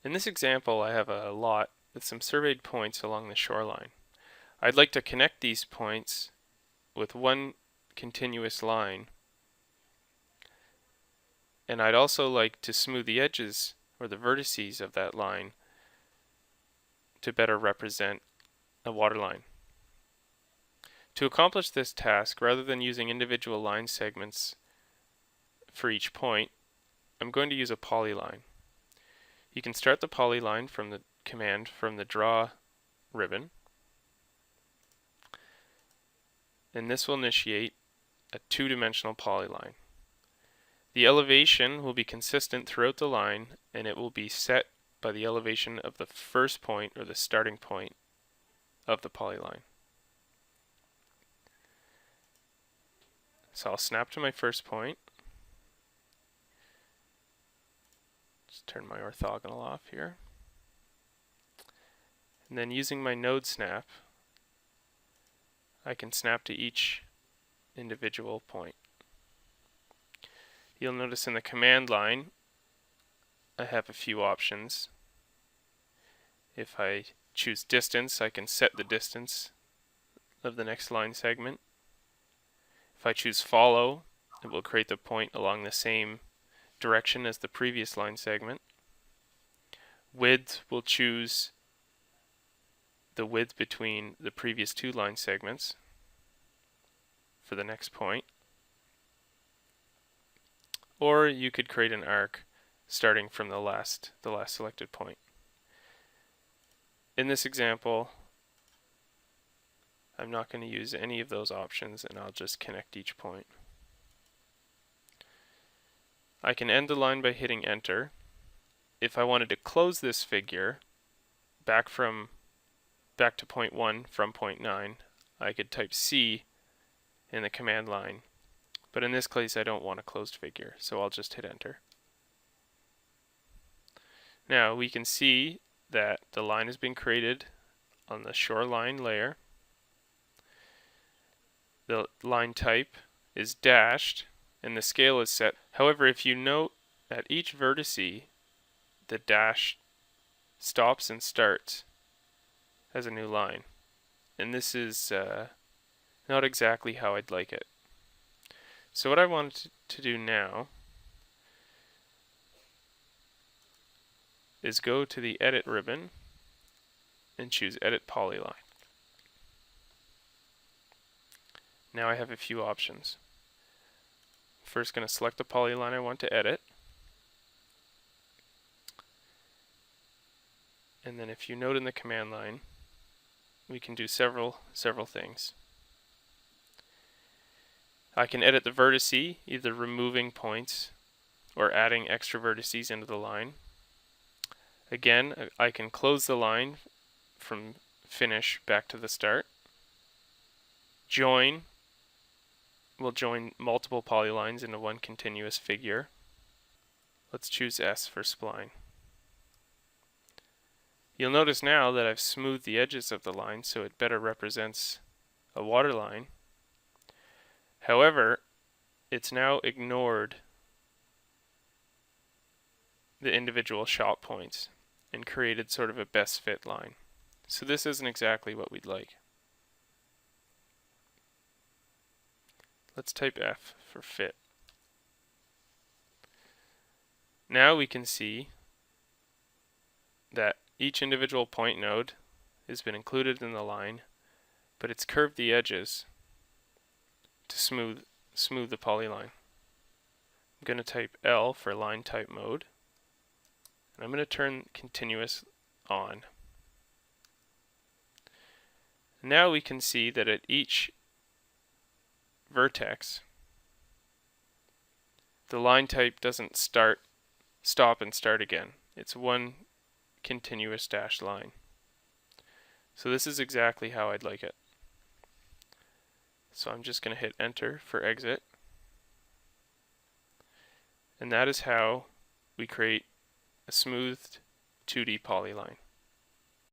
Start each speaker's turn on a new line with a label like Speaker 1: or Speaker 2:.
Speaker 1: In this example, I have a lot with some surveyed points along the shoreline. I'd like to connect these points with one continuous line, and I'd also like to smooth the edges or the vertices of that line to better represent a waterline. To accomplish this task, rather than using individual line segments for each point, I'm going to use a polyline. You can start the polyline from the command from the draw ribbon, and this will initiate a two-dimensional polyline. The elevation will be consistent throughout the line, and it will be set by the elevation of the first point or the starting point of the polyline. So I'll snap to my first point. Just turn my orthogonal off here. And then using my node snap, I can snap to each individual point. You'll notice in the command line, I have a few options. If I choose distance, I can set the distance of the next line segment. If I choose follow, it will create the point along the same direction as the previous line segment. Width will choose the width between the previous two line segments for the next point. Or you could create an arc starting from the last selected point. In this example, I'm not going to use any of those options, and I'll just connect each point. I can end the line by hitting enter. If I wanted to close this figure back to point 1 from point 9, I could type C in the command line. But in this case, I don't want a closed figure, so I'll just hit enter. Now we can see that the line has been created on the shoreline layer. The line type is dashed and the scale is set. However, if you note at each vertice, the dash stops and starts as a new line. And this is not exactly how I'd like it. So what I want to do now is go to the Edit ribbon and choose Edit Polyline. Now I have a few options. First, going to select the polyline I want to edit. And then if you note in the command line, we can do several things. I can edit the vertice, either removing points or adding extra vertices into the line. Again, I can close the line from finish back to the start. Join will join multiple polylines into one continuous figure. Let's choose S for spline. You'll notice now that I've smoothed the edges of the line so it better represents a waterline. However, it's now ignored the individual shot points and created sort of a best fit line. So this isn't exactly what we'd like. Let's type F for fit. Now we can see that each individual point node has been included in the line, but it's curved the edges to smooth the polyline. I'm going to type L for line type mode, and I'm going to turn continuous on. Now we can see that at each vertex, the line type doesn't stop and start again. It's one continuous dashed line. So this is exactly how I'd like it. So I'm just going to hit enter for exit. And that is how we create a smoothed 2D polyline.